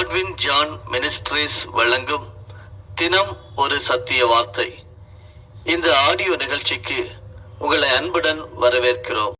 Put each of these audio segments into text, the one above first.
Godwin John ministries வழங்கும் தினம் ஒரு சத்திய வார்த்தை. இந்த ஆடியோ நிகழ்ச்சிக்கு உங்களை அன்புடன் வரவேற்கிறோம்.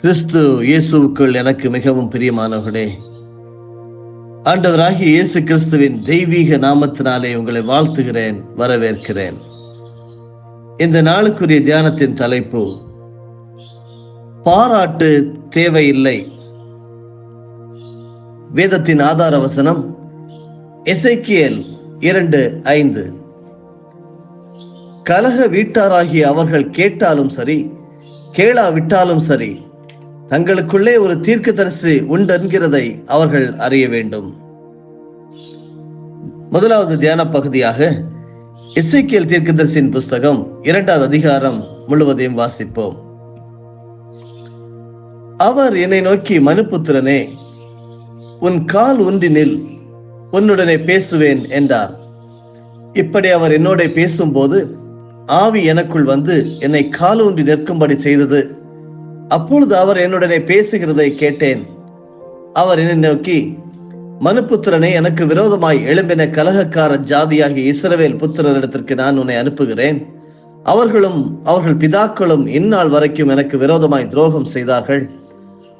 கிறிஸ்து இயேசுவுக்குள் எனக்கு மிகவும் பிரியமானவர்களே, ஆண்டவராகிய இயேசு கிறிஸ்துவின் தெய்வீக நாமத்தினாலே உங்களை வாழ்த்துகிறேன், வரவேற்கிறேன். இந்த நாளுக்குரிய தியானத்தின் தலைப்பு பாராட்டு தேவையில்லை. வேதத்தின் ஆதார வசனம் எசேக்கியேல் 2:5. கலக வீட்டாராகிய அவர்கள் கேட்டாலும் சரி, கேளாவிட்டாலும் சரி, தங்களுக்குள்ளே ஒரு தீர்க்கதரிசி உண்டென்கிறதை அவர்கள் அறிய வேண்டும். முதலாவது தியான பகுதியாக எசேக்கியேல் தீர்க்கதரிசியின் புஸ்தகம் 2வது அதிகாரம் முழுவதையும் வாசிப்போம். அவர் என்னை நோக்கி, மனுபுத்திரனே, உன் கால் ஊன்றினில், உன்னுடனே பேசுவேன் என்றார். இப்படி அவர் என்னோட பேசும்போது ஆவி எனக்குள் வந்து என்னை கால் ஊன்றி நிற்கும்படி செய்தது. அப்பொழுது அவர் என்னுடனே பேசுகிறதை கேட்டேன். அவர் என்னை நோக்கி, மனுபுத்திரனே, எனக்கு விரோதமாய் எழும்பின கலகக்கார ஜாதியாகிய இஸ்ரவேல் புத்திரரிடத்திற்கு நான் உன்னை அனுப்புகிறேன். அவர்கள் பிதாக்களும் இந்நாள் வரைக்கும் எனக்கு விரோதமாய் துரோகம் செய்தார்கள்.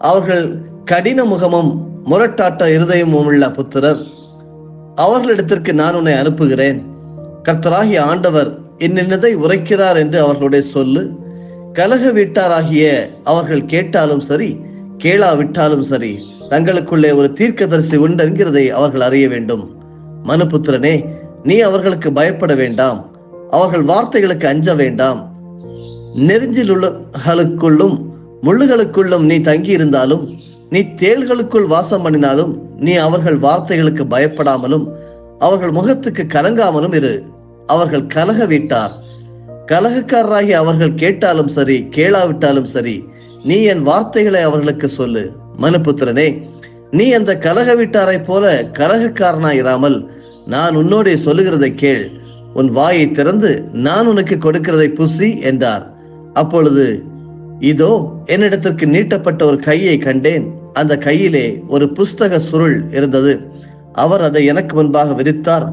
அவர்கள் கடின முகமும் முரட்டாட்ட இருதயமும் உள்ள புத்திரர். அவர்களிடத்திற்கு நான் உன்னை அனுப்புகிறேன். கர்த்தராகிய ஆண்டவர் இன்னதை உரைக்கிறார் என்று அவர்களுடைய சொல்லு. கலக வீட்டாராகிய அவர்கள் கேட்டாலும் சரி, கேளாவிட்டாலும் சரி, தங்களுக்குள்ளே ஒரு தீர்க்கதரிசி உண்டு என்கிறதை அவர்கள் அறிய வேண்டும். மனுபுத்திரனே, நீ அவர்களுக்கு பயப்பட வேண்டாம், அவர்கள் வார்த்தைகளுக்கு அஞ்ச வேண்டாம். நெருஞ்சில் உள்ளகளுக்குள்ளும் முள்ளுகளுக்குள்ளும் நீ தங்கி இருந்தாலும், நீ தேள்களுக்குள் வாசம் பண்ணினாலும், நீ அவர்கள் வார்த்தைகளுக்கு பயப்படாமலும் அவர்கள் முகத்துக்கு கலங்காமலும் இரு. அவர்கள் கலக வீட்டார், கலகக்காரராகி அவர்கள் கேட்டாலும் சரி, கேளாவிட்டாலும் சரி, நீ என் வார்த்தைகளை அவர்களுக்கு சொல்லு. மனுபுத்திரனே, நீ அந்த கலக வீட்டாரை போல கலகக்காரனாயிராமல் நான் உன்னோட சொல்லுகிறதை கேள். உன் வாயை திறந்து நான் உனக்கு கொடுக்கிறதை புசி என்றார். அப்பொழுது இதோ, என்னிடத்திற்கு நீட்டப்பட்ட ஒரு கையை கண்டேன். அந்த கையிலே ஒரு புஸ்தக சுருள் இருந்தது. அவர் அதை எனக்கு முன்பாக விரித்தார்.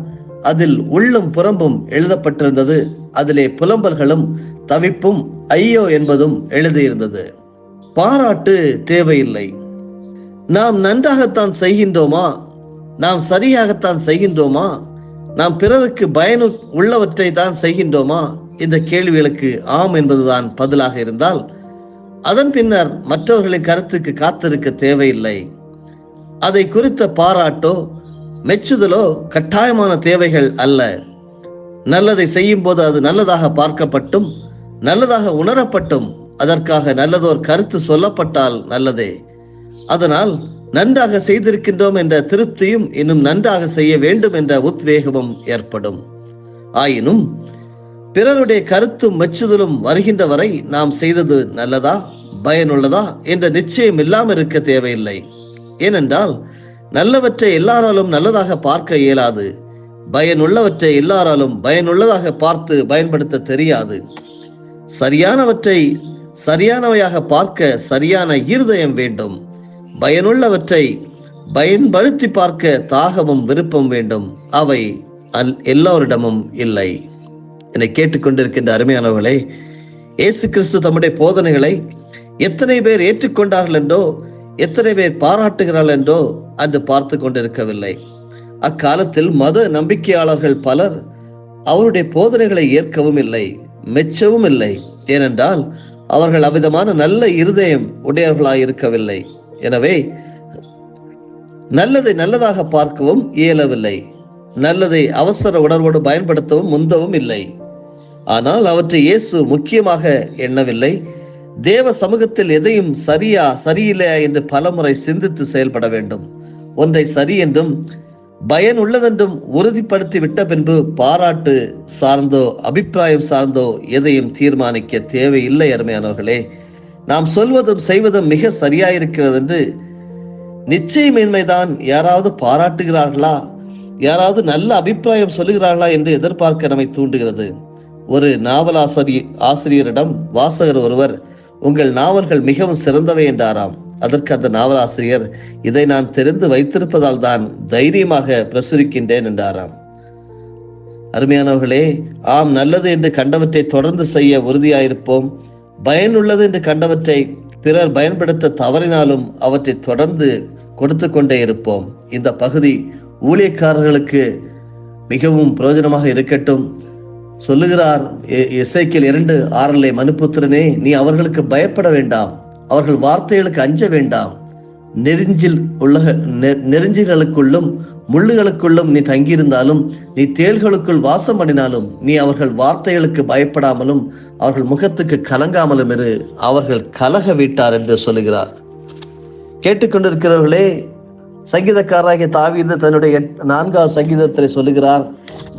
அதில் உள்ளும் புறம்பும் எழுதப்பட்டிருந்தது. அதிலே புலம்பல்களும் தவிப்பும் ஐயோ என்பதும் எழுதியிருந்தது. பாராட்டு தேவையில்லை. நாம் நன்றாகத்தான் செய்கின்றோமா? நாம் சரியாகத்தான் செய்கின்றோமா? நாம் பிறருக்கு பயனு உள்ளவற்றை தான் செய்கின்றோமா? இந்த கேள்விகளுக்கு ஆம் என்பதுதான் பதிலாக இருந்தால், அதன் பின்னர் மற்றவர்களின் கருத்துக்கு காத்திருக்க தேவையில்லை. அதை குறித்த பாராட்டோ மெச்சுதலோ கட்டாயமான தேவைகள் அல்ல. நல்லதை செய்யும் போது அது நல்லதாக பார்க்கப்பட்டும் நல்லதாக உணரப்பட்டும் அதற்காக நல்லதோர் கருத்து சொல்லப்பட்டால் நல்லதே. அதனால் நன்றாக செய்திருக்கின்றோம் என்ற திருப்தியும் இன்னும் நன்றாக செய்ய வேண்டும் என்ற உத்வேகமும் ஏற்படும். ஆயினும் பிறருடைய கருத்தும் மெச்சுதலும் வருகின்ற வரை நாம் செய்தது நல்லதா, பயனுள்ளதா என்ற நிச்சயம் இல்லாமல் இருக்க தேவையில்லை. ஏனென்றால் நல்லவற்றை எல்லாராலும் நல்லதாக பார்க்க இயலாது. பயனுள்ளவற்றை எல்லாராலும் பயனுள்ளதாக பார்த்து பயன்படுத்த தெரியாது. சரியானவற்றை சரியானவையாக பார்க்க சரியான இருதயம் வேண்டும். பயனுள்ளவற்றை பயன்படுத்தி பார்க்க தாகமும் விருப்பம் வேண்டும். அவை எல்லோரிடமும் இல்லை. என்னை கேட்டுக்கொண்டிருக்கின்ற அருமையானவர்களே, இயேசு கிறிஸ்து தம்முடைய போதனைகளை எத்தனை பேர் ஏற்றுக்கொண்டார்கள் என்றோ, எத்தனை பேர் பாராட்டுகிறார்கள் என்றோ அன்று பார்த்து கொண்டிருக்கவில்லை. அக்காலத்தில் மத நம்பிக்கையாளர்கள் பலர் அவருடைய போதனைகளை ஏற்கவும் இல்லை, மெச்சவும் இல்லை. ஏனென்றால் அவர்கள் அவ்விதமான நல்ல இருதயம் உடையவர்களாய் இருக்கவில்லை. எனவே நல்லதை நல்லதாக பார்க்கவும் இயலவில்லை. நல்லதை அவசர உணர்வோடு பயன்படுத்தவும் முந்தவும் இல்லை. ஆனால் அவற்றை இயேசு முக்கியமாக எண்ணவில்லை. தேவ சமூகத்தில் எதையும் சரியா சரியில்லையா என்று பலமுறை சிந்தித்து செயல்பட வேண்டும். ஒன்றை சரி என்றும் பயன் உள்ளதென்றும் உறுதிப்படுத்தி விட்ட பின்பு பாராட்டு சார்ந்தோ அபிப்பிராயம் சார்ந்தோ எதையும் தீர்மானிக்க தேவையில்லை. அருமையானவர்களே, நாம் சொல்வதும் செய்வதும் மிக சரியாயிருக்கிறது என்று நிச்சயமின்மைதான் யாராவது பாராட்டுகிறார்களா, யாராவது நல்ல அபிப்பிராயம் சொல்லுகிறார்களா என்று எதிர்பார்க்க நம்மை தூண்டுகிறது. ஒரு நாவல் ஆசிரியரிடம் வாசகர் ஒருவர், உங்கள் நாவல்கள் மிகவும் சிறந்தவை என்றாராம். அதற்கு அந்த நாவலாசிரியர், இதை நான் தெரிந்து வைத்திருப்பதால் தான் தைரியமாக பிரசுரிக்கின்றேன் என்றாராம். அருமையானவர்களே, ஆம், நல்லது என்று கண்டவற்றை தொடர்ந்து செய்ய உறுதியாயிருப்போம். பயனுள்ளது என்று கண்டவற்றை பிறர் பயன்படுத்த தவறினாலும் அவற்றை தொடர்ந்து கொடுத்து கொண்டே இருப்போம். இந்த பகுதி ஊழியக்காரர்களுக்கு மிகவும் பிரயோஜனமாக இருக்கட்டும். சொல்லுகிறார் எசேக்கியேல் 2:6 மனுபுத்திரனே, நீ அவர்களுக்கு பயப்பட வேண்டாம், அவர்கள் வார்த்தைகளுக்கு அஞ்ச வேண்டாம். நெருஞ்சிகளுக்குள்ளும் முள்ளுகளுக்குள்ளும் நீ தங்கியிருந்தாலும், நீ தேள்களுக்குள் வாசம் பண்ணினாலும், நீ அவர்கள் வார்த்தைகளுக்கு பயப்படாமலும் அவர்கள் முகத்துக்கு கலங்காமலும் இரு, அவர்கள் கலக விட்டார் என்று சொல்லுகிறார். கேட்டுக்கொண்டிருக்கிறவர்களே, சங்கீதக்காரராகிய தாவீது தன்னுடைய 4வது சங்கீதத்தில் சொல்லுகிறார்.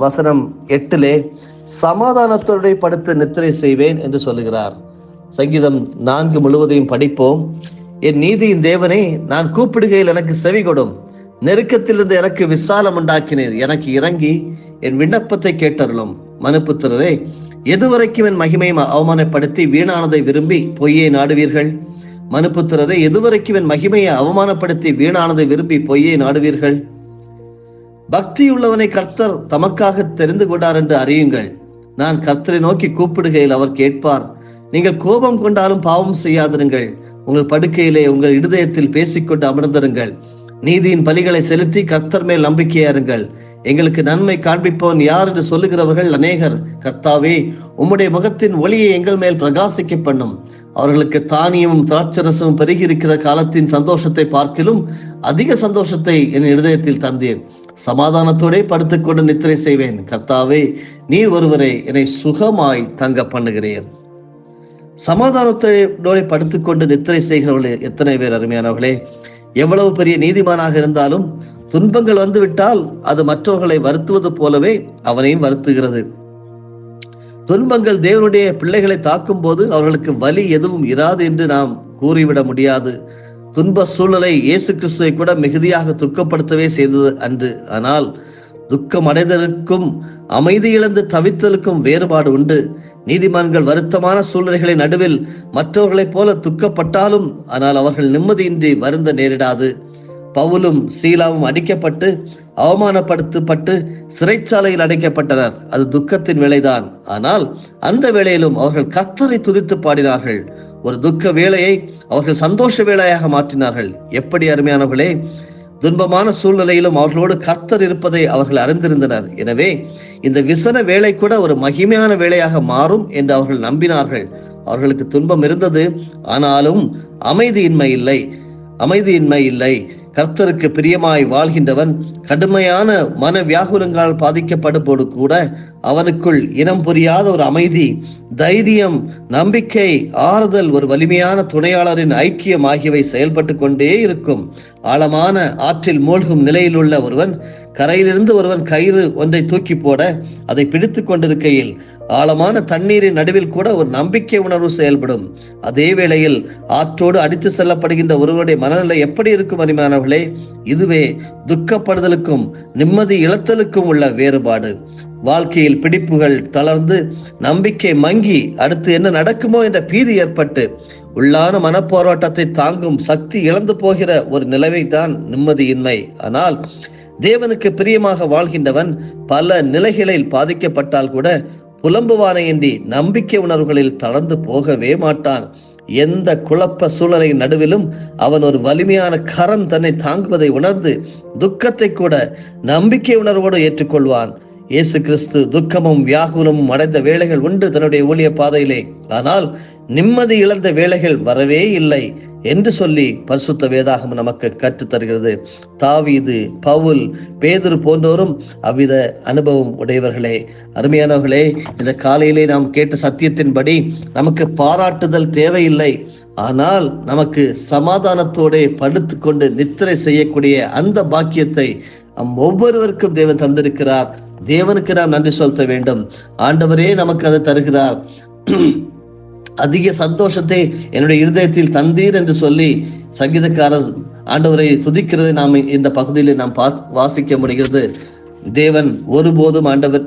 வசனம் 8, சமாதானத்தோடு படுத்து நித்திரை செய்வேன் என்று சொல்லுகிறார். சங்கீதம் 4 முழுவதையும் படிப்போம். என் நீதியின் தேவனே, நான் கூப்பிடுகையில் எனக்கு செவி கொடும். நெருக்கத்திலிருந்து எனக்கு விசாலம் உண்டாக்கினீர். எனக்கு இறங்கி என் விண்ணப்பத்தை கேட்டருளும். மனுபுத்திரரே, எதுவரைக்கும் என் மகிமையை அவமானப்படுத்தி வீணானதை விரும்பி பொய்யை நாடுவீர்கள்? மனுபுத்திரரே, எதுவரைக்கும் என் மகிமையை அவமானப்படுத்தி வீணானதை விரும்பி பொய்யை நாடுவீர்கள்? பக்தியுள்ளவனை கர்த்தர் தமக்காக தெரிந்து கொண்டார் என்று அறியுங்கள். நான் கர்த்தரை நோக்கி கூப்பிடுகையில் அவர் கேட்பார். நீங்கள் கோபம் கொண்டாலும் பாவம் செய்யாதிருங்கள். உங்கள் படுக்கையிலே உங்கள் இருதயத்தில் பேசிக்கொண்டு அமர்ந்திருங்கள். நீதியின் பலிகளை செலுத்தி கர்த்தர் மேல் நம்பிக்கையாருங்கள். எங்களுக்கு நன்மை காண்பிப்பவன் யார் என்று சொல்லுகிறவர்கள் அநேகர். கர்த்தாவே, உம்முடைய முகத்தின் ஒளியை எங்கள் மேல் பிரகாசிக்க பண்ணும். அவர்களுக்கு தானியமும் திராட்சரசமும் பெருகி இருக்கிற காலத்தின் சந்தோஷத்தை பார்க்கிலும் அதிக சந்தோஷத்தை என் இருதயத்தில் தந்தேன். சமாதானத்தோடே படுத்துக்கொண்டு நித்திரை செய்வேன். கர்த்தாவே, நீர் ஒருவரை என்னை சுகமாய் தங்க பண்ணுகிறீர். சமாதானத்தோடு படுத்துக்கொண்டு நித்திரை செய்கிறவர்களே எத்தனை பேர் அருமையானவர்களே! எவ்வளவு பெரிய நீதிமானாக இருந்தாலும் துன்பங்கள் வந்துவிட்டால் அது மற்றவர்களை வருத்துவது போலவே அவனையும் வருத்துகிறது. துன்பங்கள் தேவனுடைய பிள்ளைகளை தாக்கும் போது அவர்களுக்கு வலி எதுவும் இராது என்று நாம் கூறிவிட முடியாது. துன்ப சூழ்நிலை இயேசு கிறிஸ்துவை கூட மிகுதியாக துக்கப்படுத்தவே செய்தது அன்று. ஆனால் துக்கம் அடைதலுக்கும் அமைதி இழந்து தவித்தலுக்கும் வேறுபாடு உண்டு. நீதிமான்கள் வருத்தமான சூழ்நிலைகளின் நடுவில் மற்றவர்களைப் போல துக்கப்பட்டாலும் ஆனால் அவர்கள் நிம்மதியின்றி வருந்த நேரிடாது. பவுலும் சீலாவும் அடிக்கப்பட்டு அவமானப்படுத்தப்பட்டு சிறைச்சாலையில் அடைக்கப்பட்டனர். அது துக்கத்தின் வேளைதான். ஆனால் அந்த வேளையிலும் அவர்கள் கர்த்தரை துதித்து பாடினார்கள். ஒரு துக்க வேளையை அவர்கள் சந்தோஷ வேளையாக மாற்றினார்கள். எப்படி அருமையானவர்களே! துன்பமான சூழ்நிலையிலும் அவர்களோடு கர்த்தர் இருப்பதை அவர்கள் அறிந்திருந்தனர். எனவே இந்த விசன வேலை கூட ஒரு மகிமையான வேலையாக மாறும் என்று அவர்கள் நம்பினார்கள். அவர்களுக்கு துன்பம் இருந்தது, ஆனாலும் அமைதியின்மை இல்லை. கர்த்தருக்கு பிரியமாய் வாழ்கின்றவன் கடுமையான மன வியாகுலங்களால் பாதிக்கப்படும் போது கூட அவனுக்குள் இனம் புரியாத ஒரு அமைதி, தைரியம், நம்பிக்கை, ஆறுதல், ஒரு வலிமையான துணையாளரின் ஐக்கியம் ஆகியவை செயல்பட்டு கொண்டே இருக்கும். ஆழமான ஆற்றில் மூழ்கும் நிலையில் உள்ள ஒருவன், கரையிலிருந்து ஒருவன் கயிறு ஒன்றை தூக்கி போட அதை பிடித்து கொண்டிருக்கையில் ஆழமான தண்ணீரின் நடுவில் கூட ஒரு நம்பிக்கை உணர்வு செயல்படும். அதே வேளையில் ஆற்றோடு அடித்து செல்லப்படுகின்ற ஒருவருடைய மனநிலை எப்படி இருக்கும் அருமையானவர்களே? இதுவே துக்கப்படுதலுக்கும் நிம்மதி இழத்தலுக்கும் உள்ள வேறுபாடு. வாழ்க்கையில் பிடிப்புகள் தளர்ந்து நம்பிக்கை மங்கி அடுத்து என்ன நடக்குமோ என்ற பீதி ஏற்பட்டு உள்ளான மனப்போராட்டத்தை தாங்கும் சக்தி இழந்து போகிற ஒரு நிலைமைதான் நிம்மதியின்மை. ஆனால் தேவனுக்கு பிரியமாக வாழ்கின்றவன் பல நிலைகளில் பாதிக்கப்பட்டால் கூட புலம்புவானையின்றி நம்பிக்கை உணர்வுகளில் தளர்ந்து போகவே மாட்டான். எந்த குழப்ப சூழலின் நடுவிலும் அவன் ஒரு வலிமையான கரம் தன்னை தாங்குவதை உணர்ந்து துக்கத்தை கூட நம்பிக்கை உணர்வோடு ஏற்றுக்கொள்வான். இயேசு கிறிஸ்து துக்கமும் வியாகுலமும் அடைந்த வேளைகள் உண்டு தன்னுடைய ஊழிய பாதையிலே. ஆனால் நிம்மதி இழந்த வேளைகள் வரவே இல்லை என்று சொல்லி பரிசுத்த வேதாகம் நமக்கு கற்றுத் தருகிறது. தாவீது, பவுல், பேதுரு போன்றோரும் அவ்வித அனுபவம் உடையவர்களே. அருமையானவர்களே, இந்த காலையிலே நாம் கேட்ட சத்தியத்தின்படி நமக்கு பாராட்டுதல் தேவையில்லை. ஆனால் நமக்கு சமாதானத்தோடு படுத்து கொண்டு நித்திரை செய்யக்கூடிய அந்த பாக்கியத்தை ஒவ்வொருவருக்கும் தேவன் தந்திருக்கிறார். தேவனுக்கு நாம் நன்றி செலுத்த வேண்டும். ஆண்டவரே நமக்கு அதை தருகிறார். அதிக சந்தோஷத்தை என்னுடைய இருதயத்தில் தந்தீர் என்று சொல்லி சங்கீதக்காரர் ஆண்டவரை துதிக்கிறதை நாம் இந்த பகுதியில் நாம் வாசிக்க முடிகிறது. தேவன் ஒருபோதும் ஆண்டவர்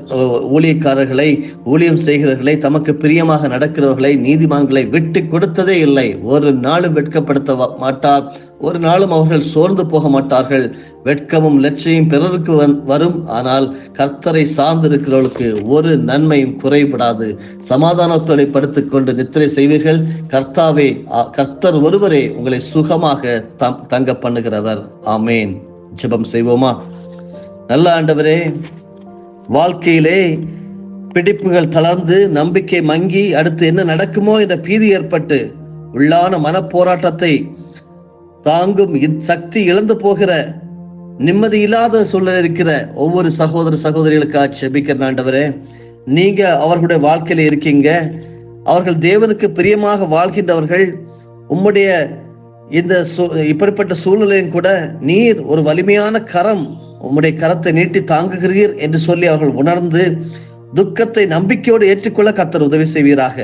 ஊழியக்காரர்களை, ஊழியம் செய்கிறவர்களை, தமக்கு பிரியமாக நடக்கிறவர்களை, நீதிமான்களை விட்டு கொடுத்ததே இல்லை. ஒரு நாளும் வெட்கப்படுத்த மாட்டார். ஒரு நாளும் அவர்கள் சோர்ந்து போக மாட்டார்கள். வெட்கமும் லட்சியம் பிறருக்கு வரும். ஆனால் கர்த்தரை சார்ந்திருக்கிறவர்களுக்கு ஒரு நன்மையும் குறைபடாது. சமாதானத்தோடு படுத்துக் கொண்டு நித்திரை செய்வீர்கள். கர்த்தர் ஒருவரே உங்களை சுகமாக தங்க பண்ணுகிறவர். ஆமேன். ஜெபம் செய்வோமா? நல்ல ஆண்டவரே, வாழ்க்கையிலே பிடிப்புகள் தளர்ந்து நம்பிக்கை மங்கி அடுத்து என்ன நடக்குமோ என்ற பீதி ஏற்பட்டு உள்ளான மனப்போராட்டத்தை தாங்கும் சக்தி இழந்து போகிற நிம்மதி இல்லாத சூழல் இருக்கிற ஒவ்வொரு சகோதர சகோதரிகளுக்காக ஜெபிக்கிற ஆண்டவரே, நீங்க அவர்களுடைய வாழ்க்கையில இருக்கீங்க. அவர்கள் தேவனுக்கு பிரியமாக வாழ்கின்றவர்கள். உம்முடைய இந்த இப்படிப்பட்ட சூழ்நிலையும் கூட நீர் ஒரு வலிமையான கரம், உம்முடைய கரத்தை நீட்டி தாங்குகிறீர் என்று சொல்லி அவர்கள் உணர்ந்து துக்கத்தை நம்பிக்கையோடு ஏற்றுக்கொள்ள கர்த்தர் உதவி செய்வீராக.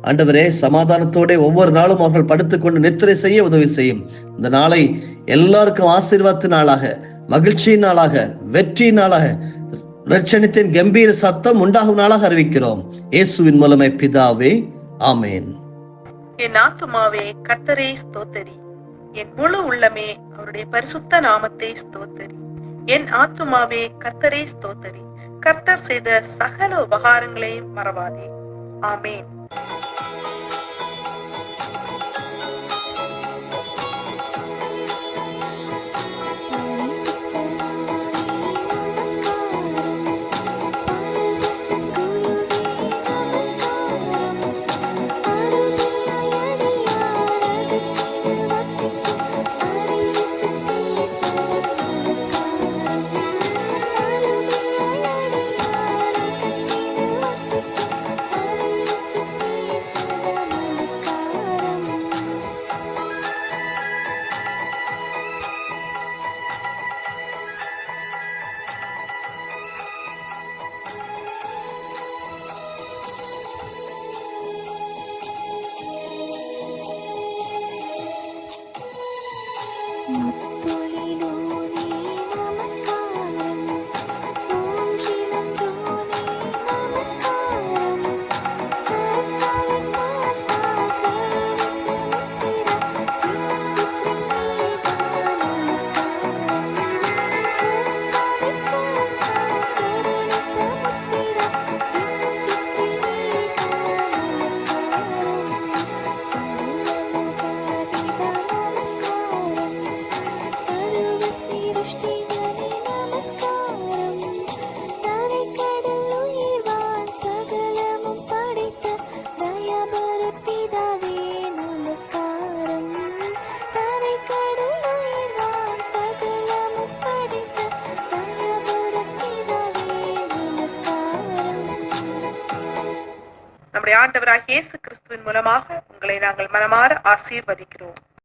ஆண்டவரே, சமாதானத்தோட ஒவ்வொரு நாளும் அவர்கள் படுத்துக்கொண்டு நித்திரை செய்ய உதவி செய்யும். இந்த நாளை எல்லாருக்கும் ஆசீர்வாதத்தின் நாளாக, மகிழ்ச்சியின் நாளாக, வெற்றியின் நாளாக, இரட்சணியத்தின் கம்பீர சத்தம் உண்டாகும் நாளாக அறிவிக்கிறோம். இயேசுவின் மூலமே பிதாவே, ஆமேன். என் ஆத்துமாவே கர்த்தரை ஸ்தோத்தரி, என் முழு உள்ளமே அவருடைய பரிசுத்த நாமத்தை ஸ்தோத்தரி. என் ஆத்துமாவே கர்த்தரை ஸ்தோத்தரி, கர்த்தர் செய்த சகல உபகாரங்களையும் மறவாதே. ஆமேன். நம்முடைய ஆண்டவராகிய இயேசு கிறிஸ்துவின் மூலமாக உங்களை நாங்கள் மனமாற ஆசீர்வதிக்கிறோம்.